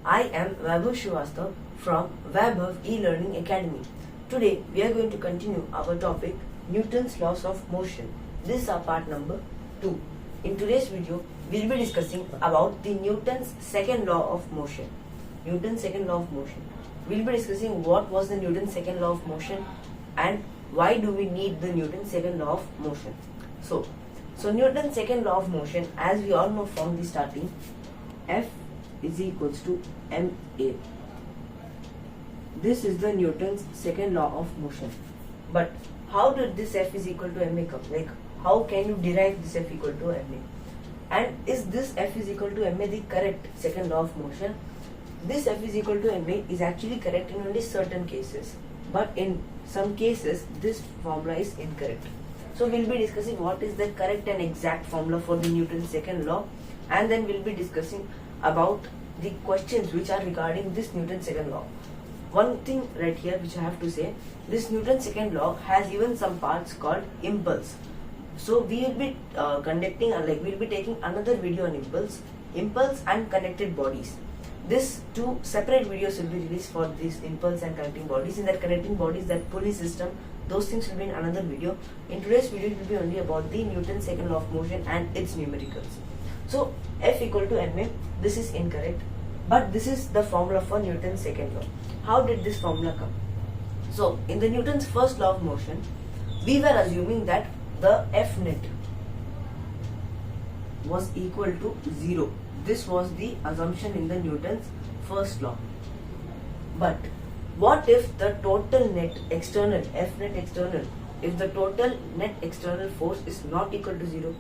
I am Vaibhav Srivastava from Vaibhav E-Learning Academy. Today we are going to continue our topic Newton's laws of motion. This is our part number 2. In today's video we will be discussing about the Newton's second law of motion. Newton's second law of motion. We will be discussing what was the Newton's second law of motion and why do we need the Newton's second law of motion. So Newton's second law of motion, as we all know from the starting, F is equals to ma. This is the Newton's second law of motion. But how did this F is equal to ma come? Like, how can you derive this F equal to ma? And is this F is equal to ma the correct second law of motion? This F is equal to ma is actually correct in only certain cases, but in some cases this formula is incorrect. So we'll be discussing what is the correct and exact formula for the Newton's second law, and then we'll be discussing about the questions which are regarding this Newton's second law. One thing right here which I have to say, this Newton's second law has even some parts called impulse. So we will be we'll be taking another video on impulse and connected bodies. This two separate videos will be released for this impulse and connecting bodies. In that connecting bodies, that pulley system, those things will be in another video. In today's video, it will be only about the Newton's second law of motion and its numericals. So F equal to ma, this is incorrect, but this is the formula for Newton's second law. How did this formula come? So in the Newton's first law of motion, we were assuming that the F net was equal to 0. This was the assumption in the Newton's first law. But what if the total net external, F net external, if the total net external force is not equal to 0?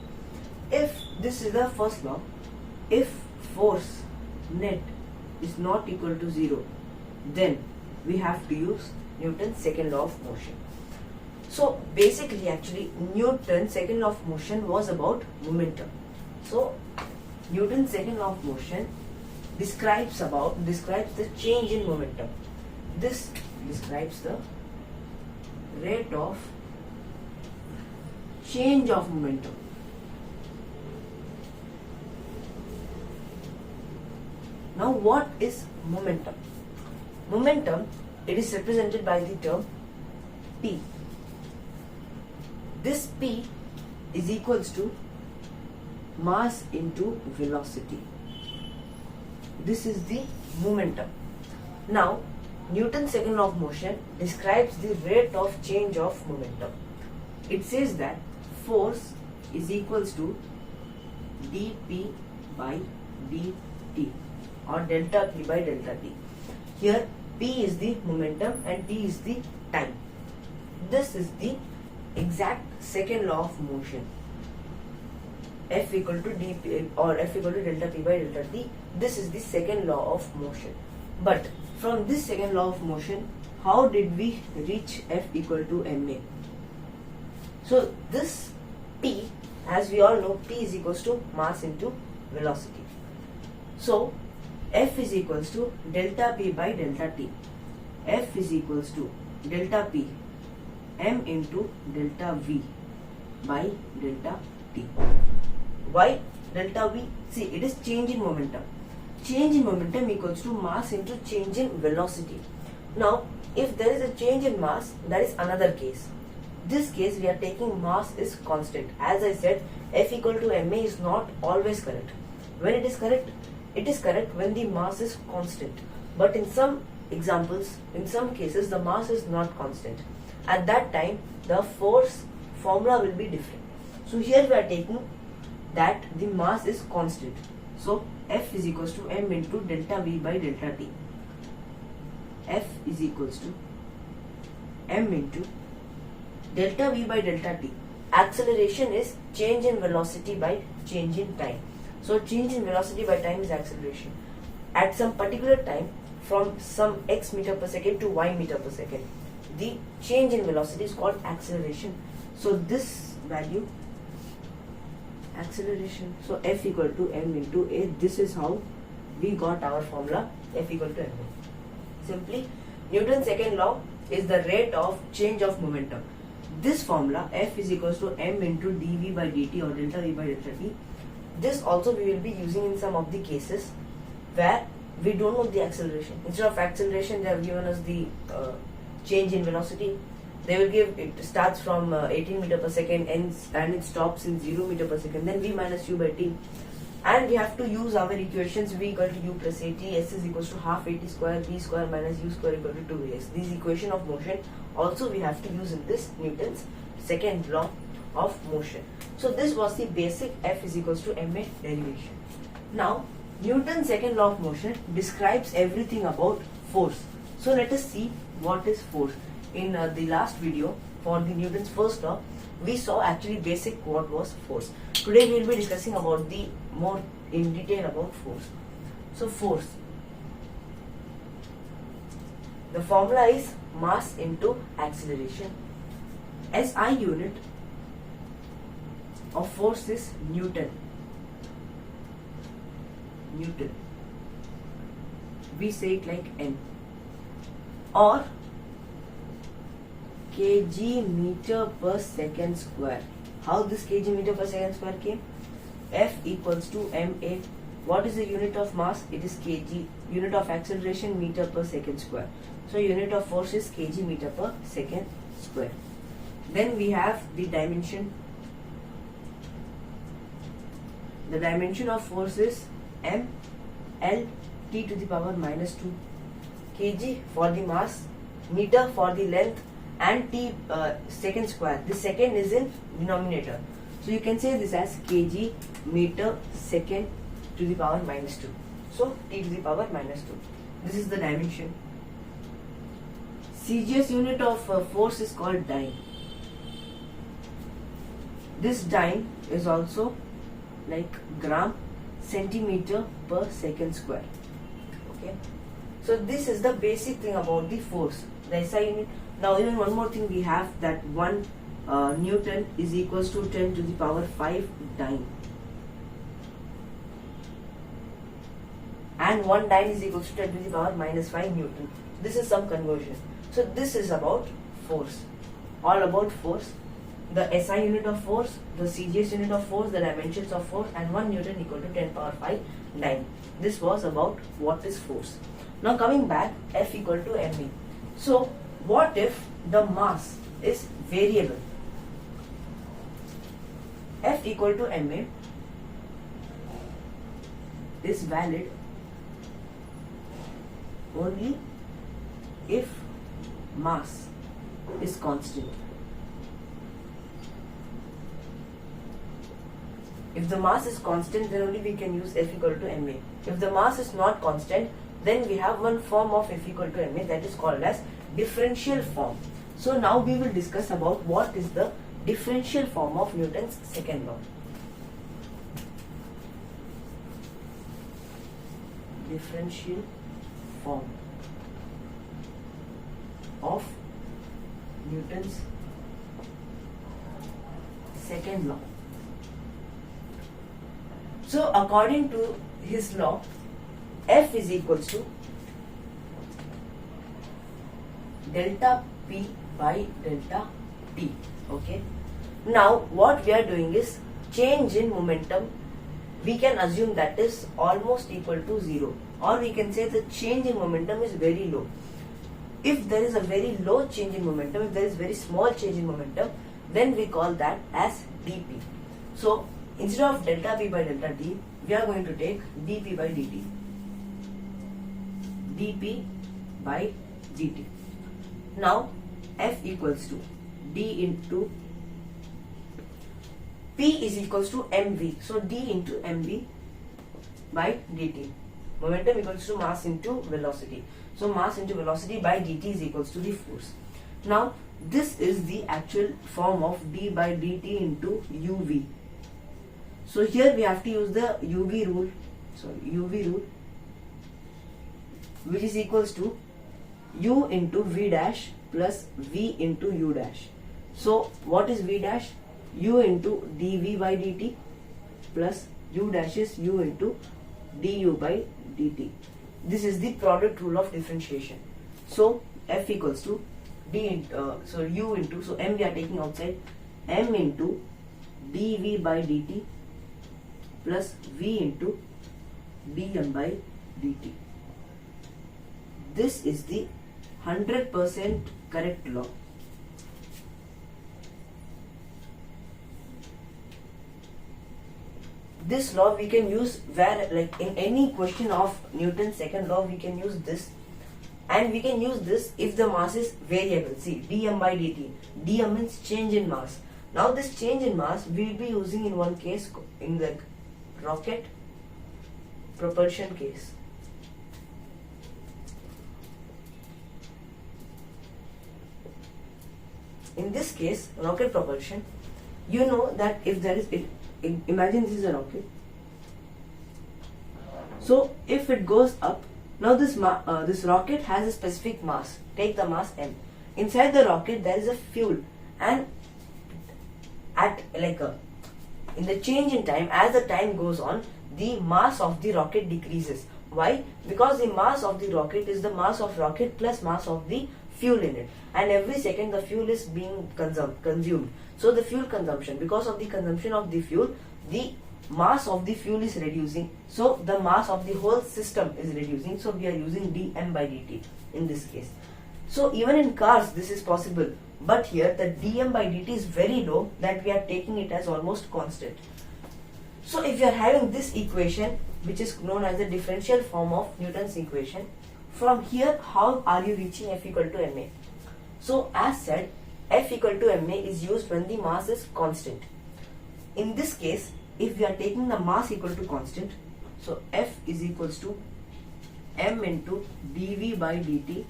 If this is the first law, if force net is not equal to 0, then we have to use Newton's second law of motion. So basically, actually, Newton's second law of motion was about momentum. So Newton's second law of motion describes the change in momentum. This describes the rate of change of momentum. Now what is momentum? Momentum, it is represented by the term P. This P is equals to mass into velocity. This is the momentum. Now Newton's second law of motion describes the rate of change of momentum. It says that force is equals to dP by dt or delta P by delta t. Here P is the momentum and T is the time. This is the exact second law of motion. F equal to dP or F equal to delta P by delta t. This is the second law of motion. But from this second law of motion, how did we reach F equal to ma? So this P, as we all know, P is equals to mass into velocity. So F is equals to delta P by delta t. F is equals to delta P m into delta V by delta t. Why delta V? See, it is change in momentum. Change in momentum equals to mass into change in velocity. Now, if there is a change in mass, that is another case. This case we are taking mass is constant. As I said, F equal to ma is not always correct. When it is correct when the mass is constant. But in some examples, in some cases, the mass is not constant. At that time, the force formula will be different. So here we are taking that the mass is constant. So F is equals to m into delta V by delta t. F is equals to m into delta V by delta t. Acceleration is change in velocity by change in time. So change in velocity by time is acceleration. At some particular time, from some x meter per second to y meter per second, the change in velocity is called acceleration. So this value, acceleration, so F equal to m into a, this is how we got our formula F equal to ma. Simply, Newton's second law is the rate of change of momentum. This formula F is equals to m into dV by dt or delta V by delta t. This also we will be using in some of the cases where we don't know the acceleration. Instead of acceleration, they have given us the change in velocity. They will give, it starts from 18 meter per second and it stops in 0 meter per second. Then v minus u by t. And we have to use our equations. V equal to u plus at, s is equals to half at square, v square minus u square equal to 2as. These equation of motion also we have to use in this Newton's second law of motion. So this was the basic F is equals to ma derivation. Now Newton's second law of motion describes everything about force. So let us see what is force. In the last video for the Newton's first law, we saw actually basic what was force. Today we will be discussing about the more in detail about force. So force, the formula is mass into acceleration. SI unit of force is Newton. We say it like N, or kg meter per second square. How this kg meter per second square came? F equals to ma. What is the unit of mass? It is kg. Unit of acceleration meter per second square. So unit of force is kg meter per second square. Then we have the dimension. The dimension of force is m l t to the power minus 2. Kg for the mass, meter for the length, and t second square. The second is in denominator. So you can say this as kg meter second to the power minus 2. So t to the power minus 2. This is the dimension. CGS unit of force is called dyne. This dyne is also like gram centimeter per second square. Okay. So this is the basic thing about the force. The SI unit. Now even one more thing we have, that 1 Newton is equals to 10 to the power 5 dyne. And 1 dyne is equals to 10 to the power minus 5 Newton. This is some conversion. So this is about force. All about force. The SI unit of force, the CGS unit of force, the dimensions of force, and 1 Newton equal to 10 power 5 dyne. This was about what is force. Now coming back, F equal to ma. So what if the mass is variable? F equal to ma is valid only if mass is constant. If the mass is constant, then only we can use F equal to ma. If the mass is not constant, then we have one form of F equal to ma, that is called as differential form. So now we will discuss about what is the differential form of Newton's second law. Differential form of Newton's second law. So according to his law, F is equals to delta P by delta T. Okay. Now what we are doing is change in momentum. We can assume that is almost equal to 0, or we can say the change in momentum is very low. If there is a very low change in momentum, if there is very small change in momentum, then we call that as dP. So instead of delta P by delta T, we are going to take dP by dt. dP by dt. Now F equals to d into P is equals to mv. So d into mv by dt. Momentum equals to mass into velocity. So mass into velocity by dt is equals to the force. Now this is the actual form of d by dt into uv. So here we have to use the uv rule, which is equals to u into v dash plus v into u dash. So what is v dash? U into dv by dt plus u dash is u into du by dt. This is the product rule of differentiation. So F equals to d into, u into, so m we are taking outside, m into dv by dt plus v into dm by dt. this is the 100% correct law. This law we can use where, like in any question of Newton's second law, we can use this, and we can use this if the mass is variable. See, dm by dt. dm means change in mass. Now this change in mass we will be using in one case, in the rocket propulsion case. In this case, rocket propulsion, you know that if there is, imagine this is a rocket. So if it goes up, now this rocket has a specific mass. Take the mass m. Inside the rocket there is a fuel, and in the change in time, as the time goes on, the mass of the rocket decreases. Why? Because the mass of the rocket is the mass of rocket plus mass of the fuel in it, and every second the fuel is being consumed. So the fuel consumption, because of the consumption of the fuel, the mass of the fuel is reducing, so the mass of the whole system is reducing. So we are using dm by dt in this case. So even in cars this is possible, but here the dm by dt is very low, that we are taking it as almost constant. So if you are having this equation, which is known as the differential form of Newton's equation, from here how are you reaching F equal to ma? So as said, F equal to ma is used when the mass is constant. In this case, if we are taking the mass equal to constant, so F is equals to m into dv by dt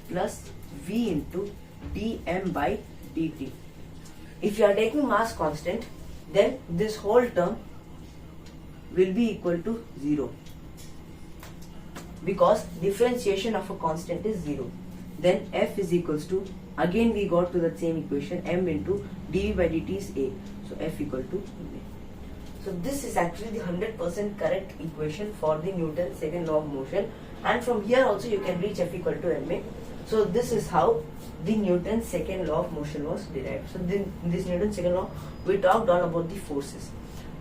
plus v into dm by dt. If you are taking mass constant, then this whole term will be equal to 0, because differentiation of a constant is 0. Then F is equals to, again we got to the same equation, m into dv by dt is a, so F equal to ma. So this is actually the 100% correct equation for the Newton's second law of motion, and from here also you can reach F equal to ma. So this is how the Newton's second law of motion was derived. So in this Newton's second law, we talked all about the forces.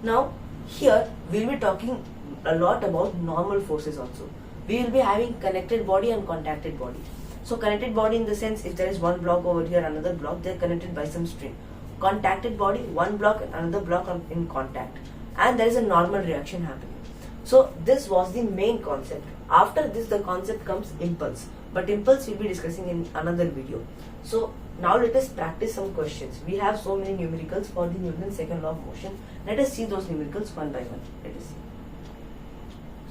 Now here we will be talking a lot about normal forces also. We will be having connected body and contacted body. So connected body in the sense, if there is one block over here, another block, they are connected by some string. Contacted body, one block and another block are in contact, and there is a normal reaction happening. So this was the main concept. After this the concept comes impulse, but impulse we'll be discussing in another video. So now let us practice some questions. We have so many numericals for the Newton's second law of motion. Let us see those numericals one by one. Let us see.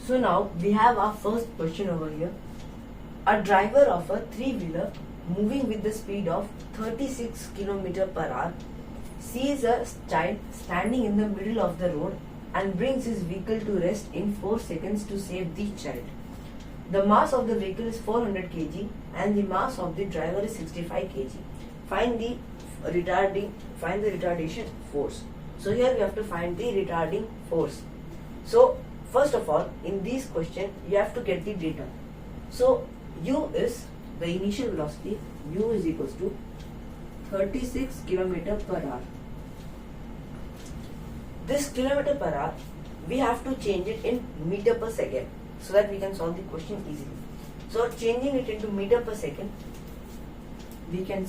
So now we have our first question over here. A driver of a three-wheeler moving with the speed of 36 km per hour sees a child standing in the middle of the road and brings his vehicle to rest in 4 seconds to save the child. The mass of the vehicle is 400 kg and the mass of the driver is 65 kg. Find the retardation force. So here we have to find the retarding force. So first of all, in this question you have to get the data. So u is the initial velocity. U is equals to 36 km per hour. This kilometer per hour we have to change it in meter per second, so that we can solve the question easily. So changing it into meter per second, we can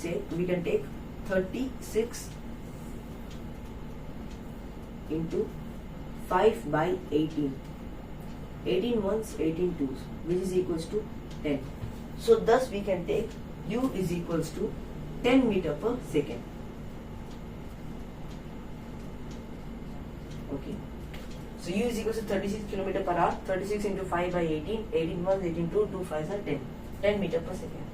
take 36 into 5 by 18. 18 ones, 18 twos, which is equals to 10. So thus we can take u is equals to 10 meter per second. Okay. So u is equals to 36 km per hour. 36 into 5 by 18. 18 ones, 18 2, 2 5s are 10. 10 meter per second.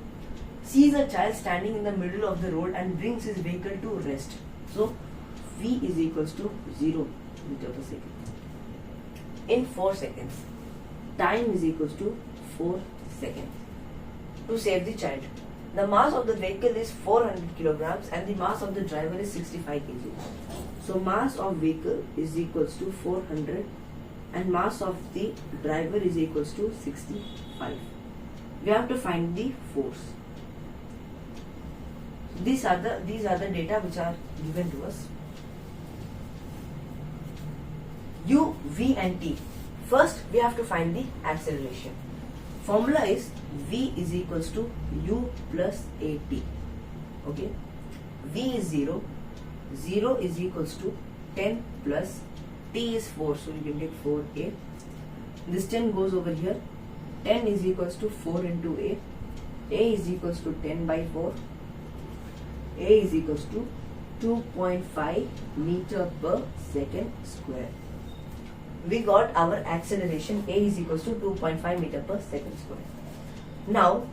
Sees a child standing in the middle of the road and brings his vehicle to rest. So v is equals to 0 meter per second. In 4 seconds. Time is equals to 4 seconds. To save the child. The mass of the vehicle is 400 kilograms and the mass of the driver is 65 kg. So mass of vehicle is equals to 400 and mass of the driver is equals to 65. We have to find the force. These are the data which are given to us. U, V and T. First we have to find the acceleration. Formula is V is equals to U plus AT. Okay. V is 0. 0 is equals to 10 plus T is 4. So you can get 4A. This 10 goes over here. 10 is equals to 4 into A. A is equals to 10 by 4. A is equals to 2.5 meter per second square. We got our acceleration. A is equals to 2.5 meter per second square. Now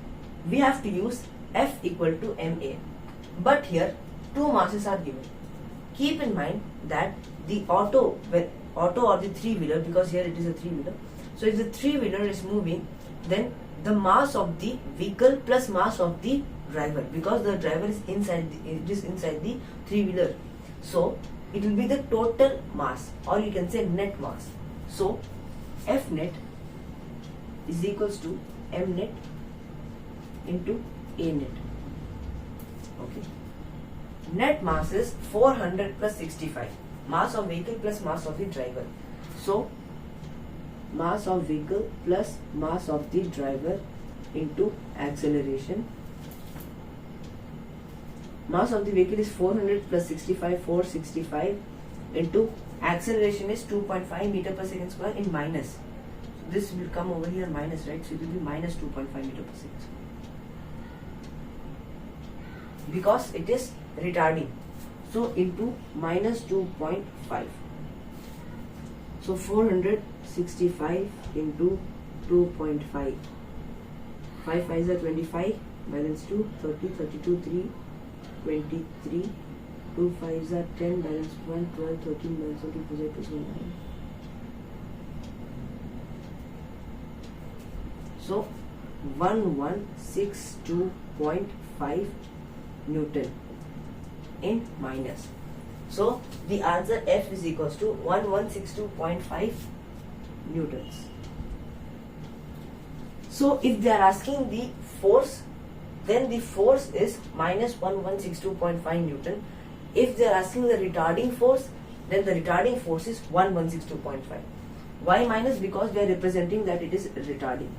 we have to use F equal to ma. But here two masses are given. Keep in mind that the auto or the three-wheeler, because here it is a three-wheeler. So if the three-wheeler is moving, then the mass of the vehicle plus mass of the driver, because the driver is inside the three-wheeler. So it will be the total mass, or you can say net mass. So F net is equals to m net into a net. Okay. Net mass is 400 plus 65. Mass of vehicle plus mass of the driver. So mass of vehicle plus mass of the driver into acceleration. Mass of the vehicle is 400 plus 65, 465 into acceleration is 2.5 meter per second square in minus. So this will come over here minus, right? So it will be minus 2.5 meter per second square. Because it is retarding. So into minus 2.5. So 465 into 2.5. 5 5s are 25, balance 2, 30, 32, 3, 23, 2 5s are 10, balance 1, 12, 13, balance 14, 4, 8, 9. So 1162.5 Newton in minus. So the answer F is equals to 1162.5 Newtons. So if they are asking the force, then the force is minus 1162.5 Newton. If they are asking the retarding force, then the retarding force is 1162.5. Why minus? Because they are representing that it is retarding.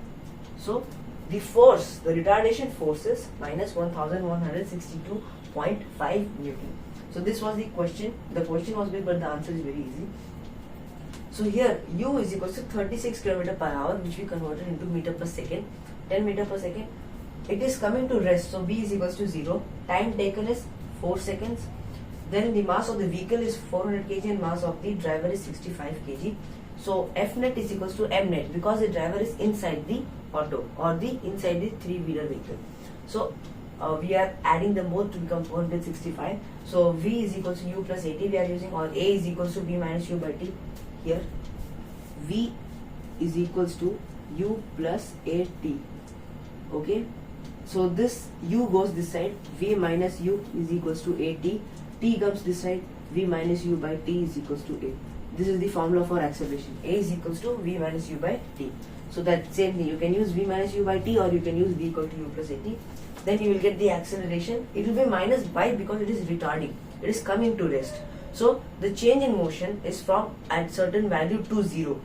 So the force, the retardation force is minus 1162.5 Newton. So this was the question. The question was big, but the answer is very easy. So here U is equals to 36 km per hour, which we converted into meter per second, 10 meter per second. It is coming to rest, so B is equals to 0. Time taken is 4 seconds. Then the mass of the vehicle is 400 kg and mass of the driver is 65 kg. So F net is equals to m net, because the driver is inside the auto or the inside the three-wheeler vehicle. So we are adding them both to become 465. So V is equals to U plus AT we are using, or A is equals to B minus U by T. Here V is equals to U plus AT. Okay. So this U goes this side, V minus U is equals to AT. T comes this side, V minus U by T is equals to A. This is the formula for acceleration. A is equals to V minus U by T. So that same thing, you can use V minus U by T, or you can use V equal to U plus AT. Then you will get the acceleration. It will be minus by, because it is retarding. It is coming to rest. So the change in motion is from at certain value to 0.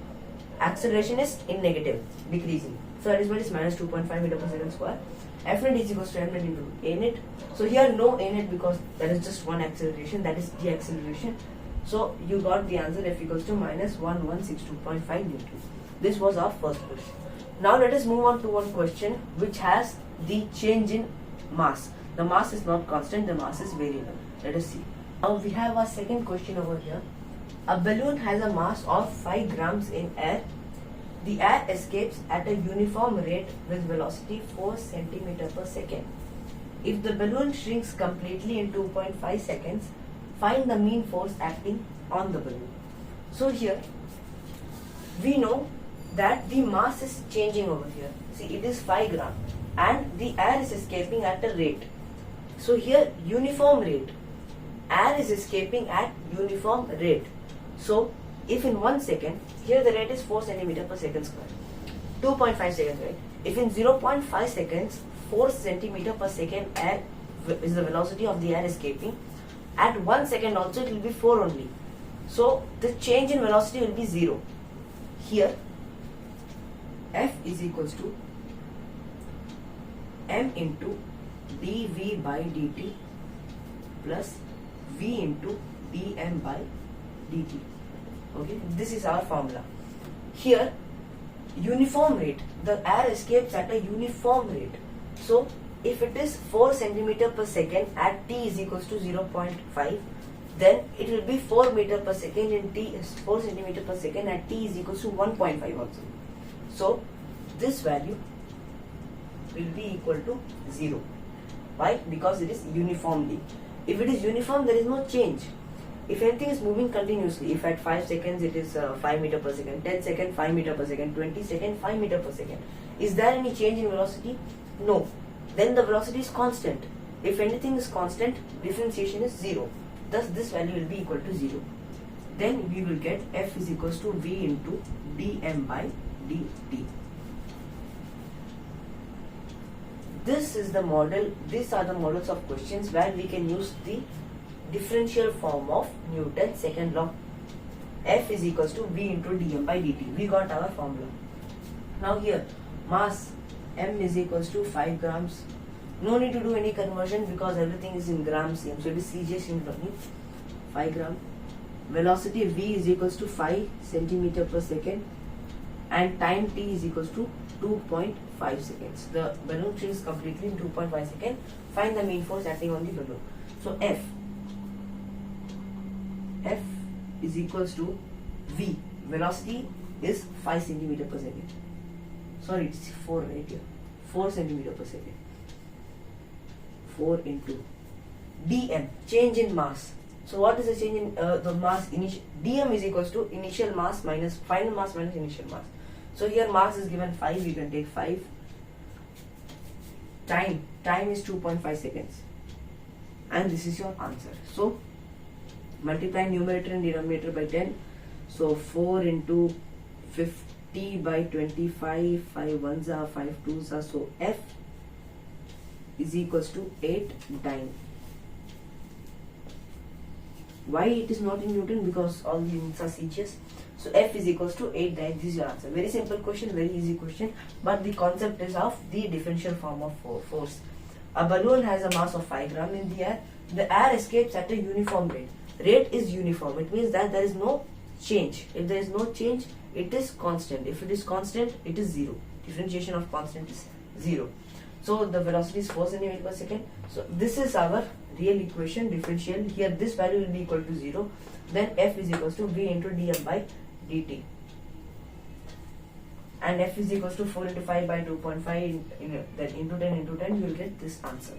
Acceleration is in negative, decreasing. So that is why it is minus 2.5 meter per second square. F net is equals to m net into a net. So here no a net, because there is just one acceleration, that is the acceleration. So you got the answer F equals to minus 1162.5 Newton. This was our first question. Now let us move on to one question which has the change in mass. The mass is not constant, the mass is variable. Let us see. Now we have our second question over here. A balloon has a mass of 5 grams in air. The air escapes at a uniform rate with velocity 4 centimeter per second. If the balloon shrinks completely in 2.5 seconds, find the mean force acting on the balloon. So here we know that the mass is changing over here. See, it is 5 gram and the air is escaping at a rate. So here uniform rate. Air is escaping at uniform rate. So if in 1 second, here the rate is 4 centimeter per second square. 2.5 seconds, right? If in 0.5 seconds, 4 centimeter per second air is the velocity of the air escaping. At 1 second also it will be 4 only. So the change in velocity will be 0. Here F is equals to m into dv by dt plus v into dm by dt. Okay, this is our formula. Here, uniform rate, the air escapes at a uniform rate. So, if it is 4 centimeter per second at t is equals to 0.5, then it will be 4 meter per second in t is 4 centimeter per second at t is equals to 1.5 also. So, this value will be equal to 0. Why? Because it is uniformly. If it is uniform, there is no change. If anything is moving continuously, if at 5 seconds it is 5 meter per second, 10 seconds 5 meter per second, 20 seconds 5 meter per second, is there any change in velocity? No. Then the velocity is constant. If anything is constant, differentiation is 0. Thus this value will be equal to 0. Then we will get F is equals to V into dm by dt. This is the model, these are the models of questions where we can use the differential form of Newton's second law. F is equals to V into dm by dt. We got our formula. Now here, mass m is equals to 5 grams. No need to do any conversion because everything is in grams same. So it is CJ in 5 gram. Velocity v is equals to 5 centimeter per second and time t is equals to 2.5 seconds. The balloon shrinks completely in 2.5 seconds. Find the mean force acting on the balloon. So F is equals to V. Velocity is 5 centimeter per second. Sorry, it's 4 right here. 4 centimeter per second. 4 into dm, change in mass. So what is the change in the mass? Dm is equals to initial mass minus final mass minus initial mass. So here mass is given 5, we can take 5. Time is 2.5 seconds. And this is your answer. So multiply numerator and denominator by 10. So 4 into 50 by 25, 5 ones are 5 twos are. So F is equals to 8 dyne. Why it is not in Newton? Because all the units are CGS. So F is equals to 8 dyne. This is your answer. Very simple question, very easy question. But the concept is of the differential form of force. A balloon has a mass of 5 grams in the air. The air escapes at a uniform rate. Rate is uniform. It means that there is no change. If there is no change, it is constant. If it is constant, it is 0. Differentiation of constant is 0. So the velocity is 4 centimeter per second. So this is our real equation, differential. Here this value will be equal to 0. Then F is equals to V into dm by dt. And F is equals to 4 into 5 by 2.5 then into 10 into 10 you will get this answer.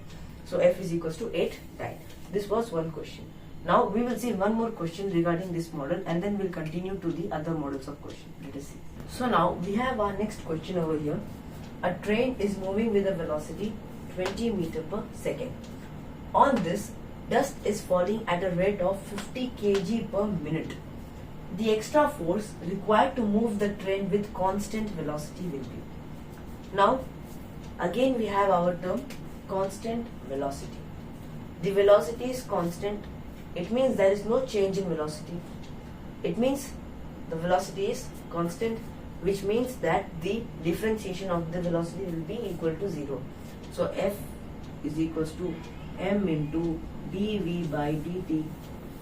So F is equals to 8 dyne. This was one question. Now we will see one more question regarding this model and then we'll continue to the other models of question. Let us see. So now we have our next question over here. A train is moving with a velocity 20 meter per second. On this, dust is falling at a rate of 50 kg per minute. The extra force required to move the train with constant velocity will be. Now, again we have our term constant velocity. The velocity is constant. It means there is no change in velocity. It means the velocity is constant, which means that the differentiation of the velocity will be equal to 0. So F is equals to m into dv by dt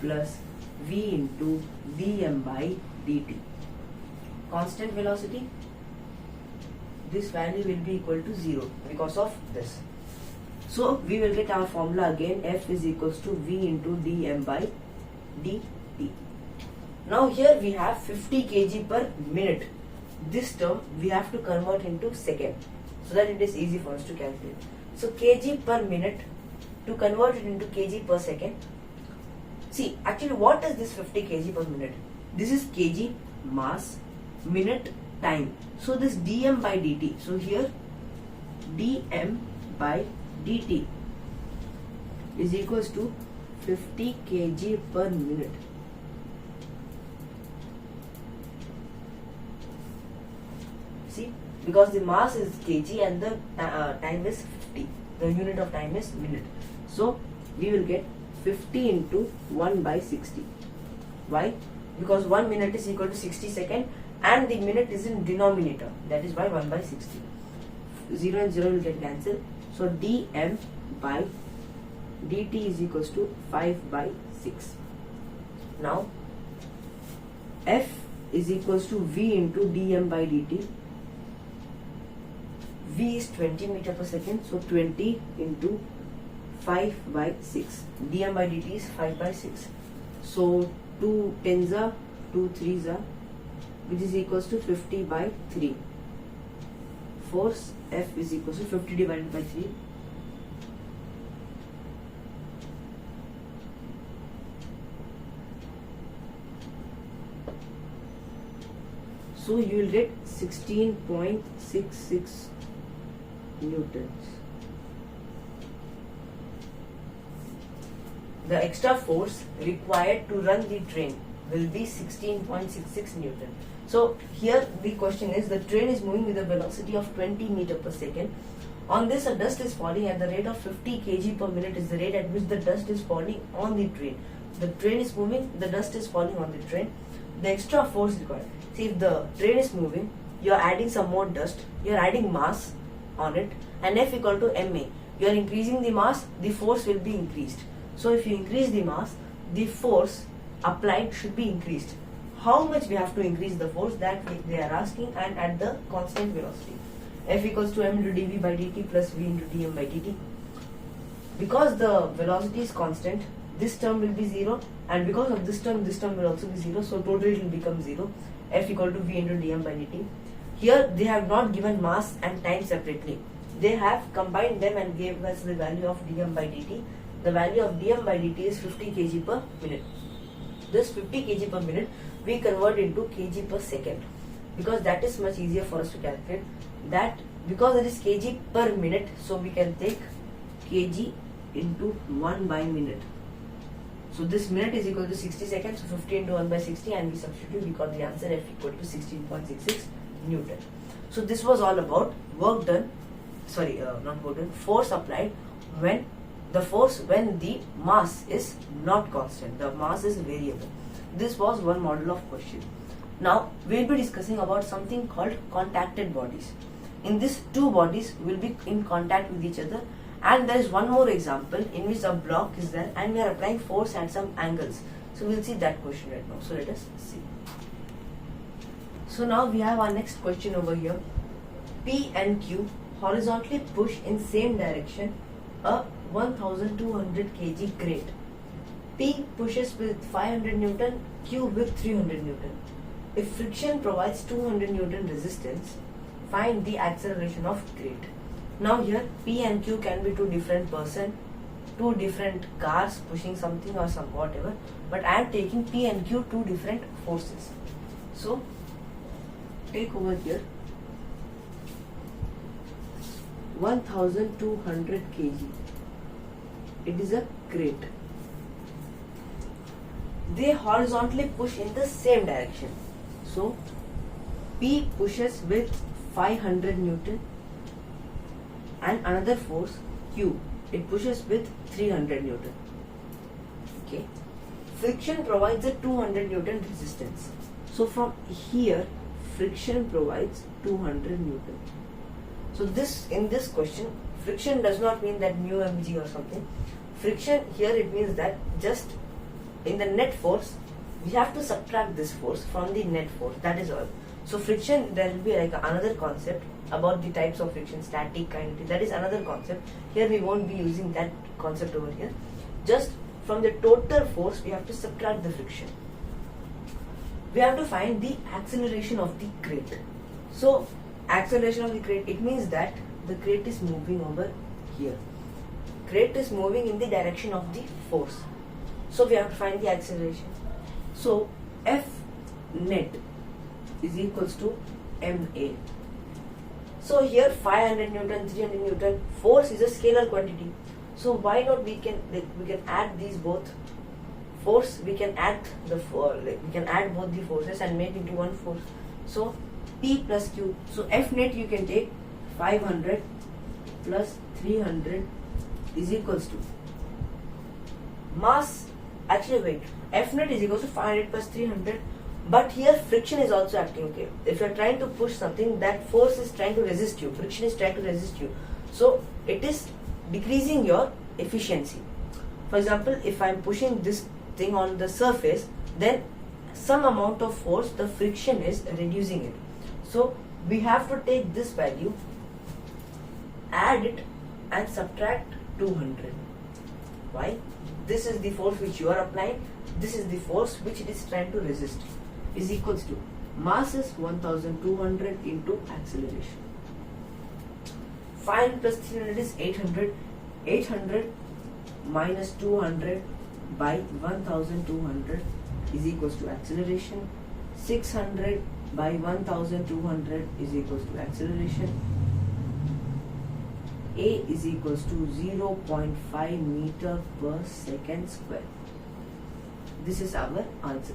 plus v into dm by dt. Constant velocity, this value will be equal to 0 because of this. So we will get our formula again. F is equals to v into dm by dt. Now here we have 50 kg per minute. This term we have to convert into second so that it is easy for us to calculate. So kg per minute, to convert it into kg per second. See, actually what is this 50 kg per minute? This is kg, mass, minute, time. So this dm by dt. So here dm by dt is equals to 50 kg per minute. See, because the mass is kg and the time is 50. The unit of time is minute. So we will get 50 into 1 by 60. Why? Because 1 minute is equal to 60 seconds and the minute is in denominator. That is why 1 by 60. 0 and 0 will get cancelled. So dm by dt is equals to 5 by 6. Now F is equals to V into dm by dt. V is 20 meter per second, so 20 into 5 by 6. dm by dt is 5 by 6. So 2 tens are 2 threes are, which is equals to 50 by 3. Force F is equals to 50 divided by 3. So you will get 16.66 newtons. The extra force required to run the train will be 16.66 newton. So here the question is, the train is moving with a velocity of 20 meter per second. On this, a dust is falling at the rate of 50 kg per minute is the rate at which the dust is falling on the train. The train is moving, the dust is falling on the train. The extra force required. See, if the train is moving, you are adding some more dust, you are adding mass on it, and F equal to MA. You are increasing the mass, the force will be increased. So if you increase the mass, the force applied should be increased. How much we have to increase the force, that they are asking, and at the constant velocity. F equals to m into dv by dt plus v into dm by dt. Because the velocity is constant, this term will be 0, and because of this term will also be 0, so total it will become 0. F equal to v into dm by dt. Here they have not given mass and time separately. They have combined them and gave us the value of dm by dt. The value of dm by dt is 50 kg per minute. This 50 kg per minute we convert into kg per second, because that is much easier for us to calculate. That because it is kg per minute, so we can take kg into 1 by minute. So this minute is equal to 60 seconds, so 50 into 1 by 60, and we substitute, we got the answer F equal to 16.66 Newton. So this was all about work done, force applied when the mass is not constant, the mass is variable. This was one model of question. Now we will be discussing about something called contacted bodies. In this, two bodies will be in contact with each other, and there is one more example in which a block is there and we are applying force at some angles. So we will see that question right now. So let us see. So now we have our next question over here. P and Q horizontally push in same direction a 1200 kg crate. P pushes with 500 Newton, Q with 300 Newton. If friction provides 200 Newton resistance, find the acceleration of crate. Now here P and Q can be two different person, two different cars pushing something or some whatever, but I am taking P and Q two different forces. So take over here 1200 kg. It is a crate. They horizontally push in the same direction. So P pushes with 500 Newton, and another force Q, it pushes with 300 Newton. Okay. Friction provides a 200 Newton resistance. So from here, friction provides 200 Newton. So this, in this question, friction does not mean that mu mg or something. Friction here, it means that just in the net force, we have to subtract this force from the net force. That is all. So friction, there will be like another concept about the types of friction, static, kinetic. That is another concept. Here we won't be using that concept over here. Just from the total force, we have to subtract the friction. We have to find the acceleration of the crate. So acceleration of the crate, it means that the crate is moving over here. Crate is moving in the direction of the force. So we have to find the acceleration. So F net is equals to MA. So here 500 Newton, 300 Newton, force is a scalar quantity. So why not we can add these both force, we can add both the forces and make into one force. So P plus Q. So F net you can take 500 plus 300 is equals to mass. Actually wait, F net is equals to 500 plus 300, but here friction is also acting. Okay, if you are trying to push something, that force is trying to resist you, friction is trying to resist you. So it is decreasing your efficiency. For example, if I am pushing this thing on the surface, then some amount of force, the friction is reducing it. So we have to take this value, add it and subtract 200. Why? This is the force which you are applying, this is the force which it is trying to resist, is equals to mass is 1200 into acceleration. 500 plus 300 is 800. 800 minus 200 by 1200 is equals to acceleration. 600 by 1200 is equals to acceleration. A is equals to 0.5 meter per second square. This is our answer.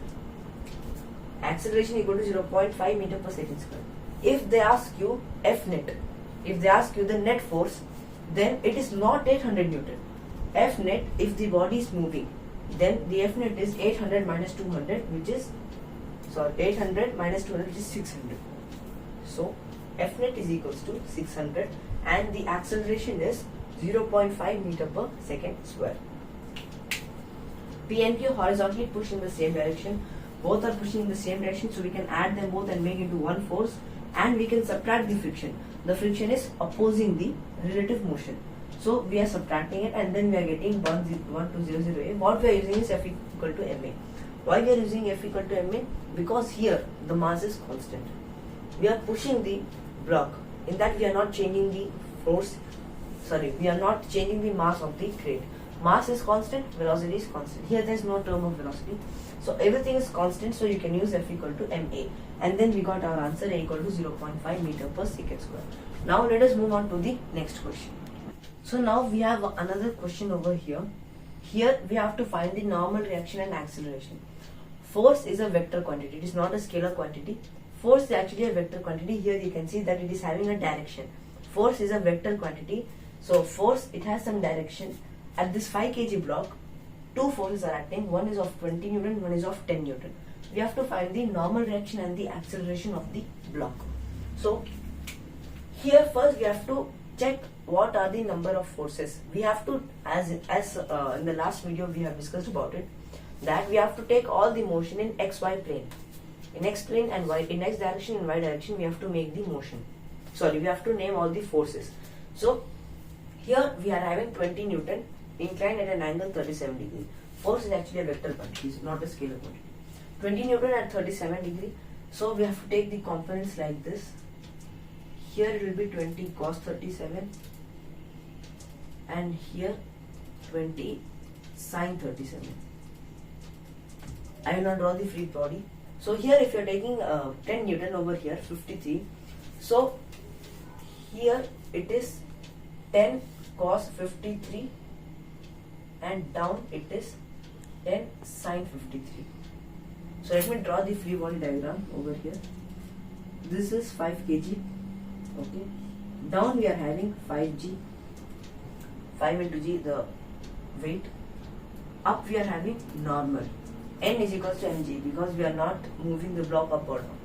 Acceleration equal to 0.5 meter per second square. If they ask you F net, if they ask you the net force, then it is not 800 Newton. F net, if the body is moving, then the F net is 800 minus 200, which is 800 minus 200, which is 600. So F net is equals to 600 and the acceleration is 0.5 meter per second square. P and Q horizontally push in the same direction. Both are pushing in the same direction, so we can add them both and make into one force, and we can subtract the friction. The friction is opposing the relative motion. So we are subtracting it and then we are getting 1200A. What we are using is F equal to MA. Why we are using F equal to MA? Because here the mass is constant. We are pushing the block. In that we are not changing the force, we are not changing the mass of the crate. Mass is constant, velocity is constant. Here there is no term of velocity. So everything is constant, so you can use F equal to MA. And then we got our answer A equal to 0.5 meter per second square. Now let us move on to the next question. So now we have another question over here. Here we have to find the normal reaction and acceleration. Force is a vector quantity, it is not a scalar quantity. Force is actually a vector quantity. Here you can see that it is having a direction. Force is a vector quantity. So force, it has some direction. At this 5 kg block, two forces are acting. One is of 20 Newton, one is of 10 Newton. We have to find the normal reaction and the acceleration of the block. So here first we have to check what are the number of forces. We have to, as in the last video we have discussed about it, that we have to take all the motion in XY plane. In X plane and Y, in X direction and Y direction, we have to make the motion. We have to name all the forces. So here we are having 20 Newton inclined at an angle 37 degree. Force is actually a vector quantity, not a scalar quantity. 20 Newton at 37 degree. So we have to take the components like this. Here it will be 20 cos 37 and here 20 sin 37. I will not draw the free body. So here if you are taking 10 Newton over here, 53. So here it is 10 cos 53 and down it is 10 sin 53. So let me draw the free body diagram over here. This is 5 kg. Okay. Down we are having 5g. 5 into g the weight. Up we are having normal. N is equals to mg because we are not moving the block up or down.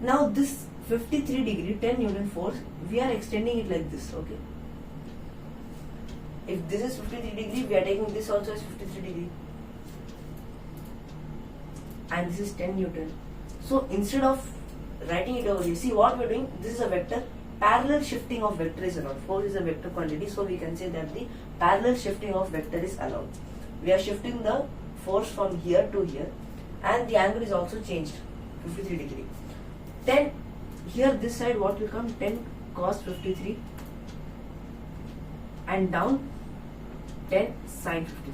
Now this 53 degree 10 Newton force, we are extending it like this. Okay. If this is 53 degree, we are taking this also as 53 degree. And this is 10 Newton. So instead of writing it over here, see what we are doing, this is a vector. Parallel shifting of vector is allowed. Force is a vector quantity, so we can say that the parallel shifting of vector is allowed. We are shifting the force from here to here and the angle is also changed, 53 degree. 10, here this side what will come, 10 cos 53 and down 10 sin 53.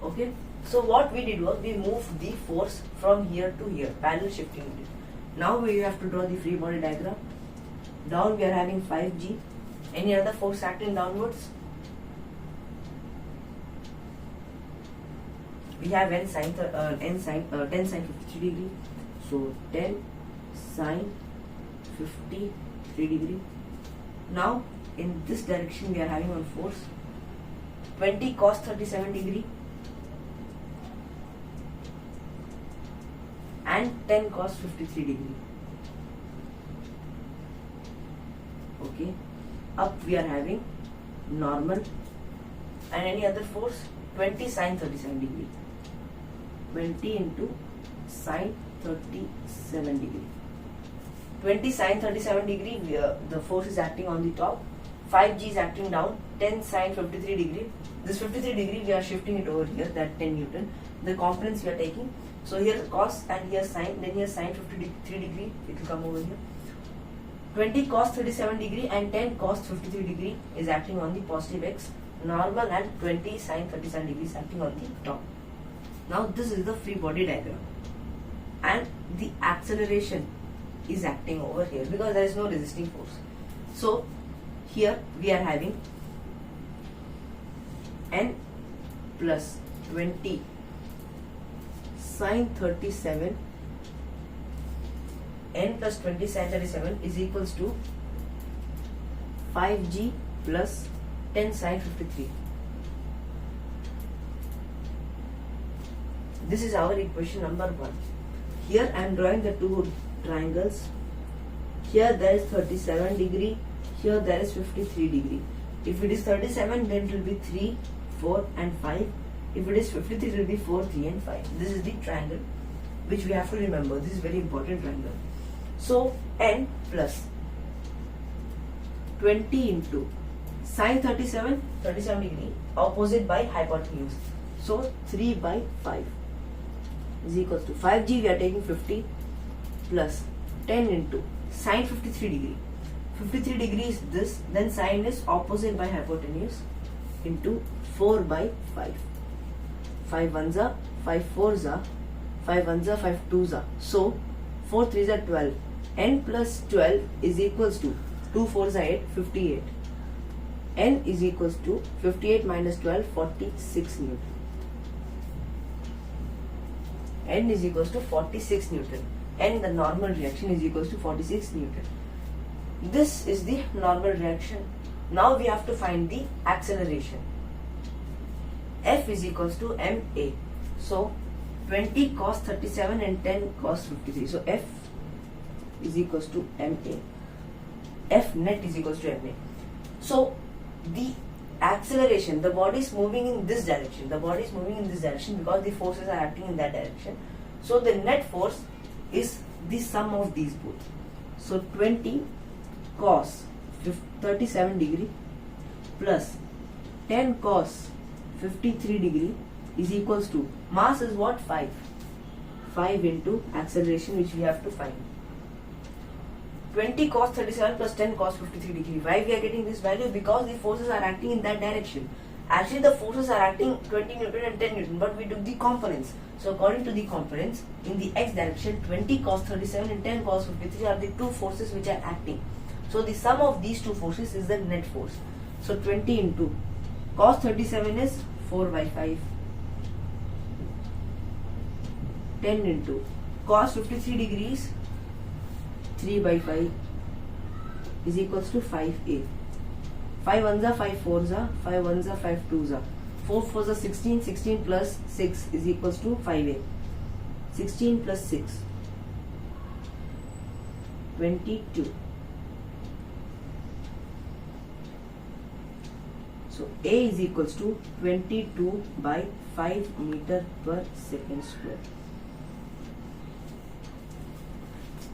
Okay. So what we did was we moved the force from here to here, parallel shifting it. Now we have to draw the free body diagram. Down we are having 5g. Any other force acting downwards? We have 10 sin 53 degree. So 10 sin 53 degree. Now in this direction we are having one force. 20 cos 37 degree. And 10 cos 53 degree. Okay. Okay, up we are having normal, and any other force 20 sine 37 degree. 20 into sine 37 degree. 20 sine 37 degree, the force is acting on the top. 5g is acting down. 10 sine 53 degree. This 53 degree we are shifting it over here, that 10 Newton. The components we are taking. So here cos and here sine, then here sine 53 degree, it will come over here. 20 cos 37 degree and 10 cos 53 degree is acting on the positive x normal, and 20 sine 37 degree is acting on the top. Now this is the free body diagram, and the acceleration is acting over here because there is no resisting force. So here we are having n plus 20 sine 37, n plus 20 sine 37 is equals to 5g plus 10 sine 53. This is our equation number 1. Here I am drawing the two triangles. Here there is 37 degree, here there is 53 degree. If it is 37, then it will be 3, 4 and 5. If it is 53, it will be 4, 3 and 5. This is the triangle which we have to remember. This is very important triangle. So n plus 20 into sine 37, 37 degree, opposite by hypotenuse. So 3 by 5 is equals to 5g, we are taking 50 plus 10 into sine 53 degree. 53 degree is this, then sine is opposite by hypotenuse, into 4 by 5. 5 ones are, 5 fours are, 5 ones are, 5 twos are. So 4 threes are 12. N plus 12 is equals to 2 fours are 8, 58. N is equals to 58 minus 12, 46 Newton. N is equals to 46 Newton. N, the normal reaction, is equals to 46 Newton. This is the normal reaction. Now we have to find the acceleration. F is equals to ma. So 20 cos 37 and 10 cos 53. So F is equals to ma. F net is equals to ma. So the acceleration, the body is moving in this direction. The body is moving in this direction because the forces are acting in that direction. So the net force is the sum of these both. So 20 cos 37 degree plus 10 cos 53 degree is equals to, mass is what? 5. 5 into acceleration, which we have to find. 20 cos 37 plus 10 cos 53 degree. Why we are getting this value? Because the forces are acting in that direction. Actually the forces are acting 20 Newton and 10 Newton, but we took the components. So according to the components, in the x direction, 20 cos 37 and 10 cos 53 are the two forces which are acting. So the sum of these two forces is the net force. So 20 into cos 37 is 4 by 5. 10 into cos 53 degrees 3 by 5 is equals to 5a. 5 ones are, 5 fours are, 5 ones are, 5 twos are. 4 fours are 16, 16 plus 6 is equals to 5a. 16 plus 6, 22. So A is equals to 22 by 5 meter per second square.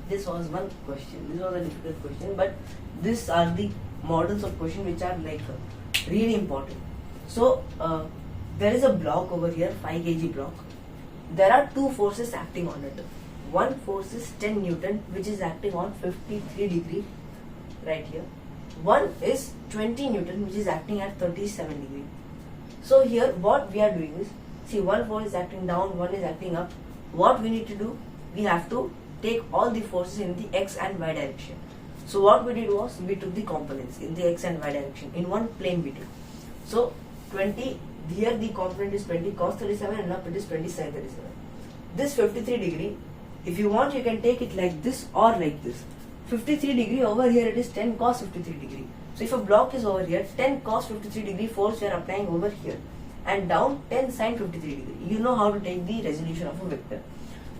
This was one question. This was a difficult question, but these are the models of question which are like really important. So there is a block over here, 5 kg block. There are two forces acting on it. One force is 10 Newton, which is acting on 53 degree right here. One is 20 Newton, which is acting at 37 degree. So here what we are doing is, see, one force is acting down, one is acting up. What we need to do, we have to take all the forces in the x and y direction. So what we did was, we took the components in the x and y direction in one plane we did. So 20, here the component is 20 cos 37 and up it is 20 sin 37. This 53 degree, if you want you can take it like this or like this. 53 degree over here, it is 10 cos 53 degree. So if a block is over here, 10 cos 53 degree force we are applying over here, and down 10 sin 53 degree. You know how to take the resolution of a vector.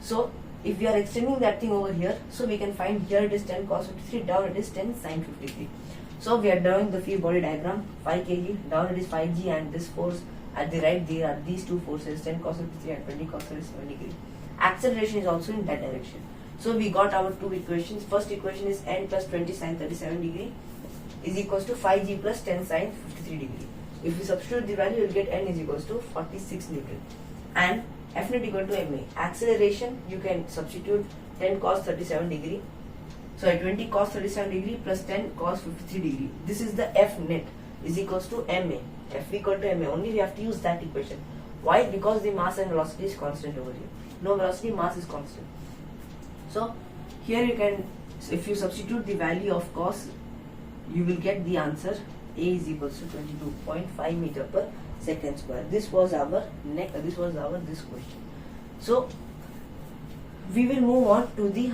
So if we are extending that thing over here, so we can find here it is 10 cos 53, down it is 10 sin 53. So we are drawing the free body diagram, 5 kg, down it is 5g, and this force at the right, there are these two forces, 10 cos 53 and 20 cos 37 degree. Acceleration is also in that direction. So we got our two equations. First equation is n plus 20 sin 37 degree is equals to 5g plus 10 sin 53 degree. If we substitute the value, you will get n is equals to 46 Newton. And F net equal to ma. Acceleration, you can substitute 10 cos 37 degree. Sorry, 20 cos 37 degree plus 10 cos 53 degree. This is the F net is equals to ma. F equal to ma. Only we have to use that equation. Why? Because the mass and velocity is constant over here. No velocity, mass is constant. So here you can, if you substitute the value of cos, you will get the answer. A is equals to 22.5 meter per second square. This was our this question. So we will move on to the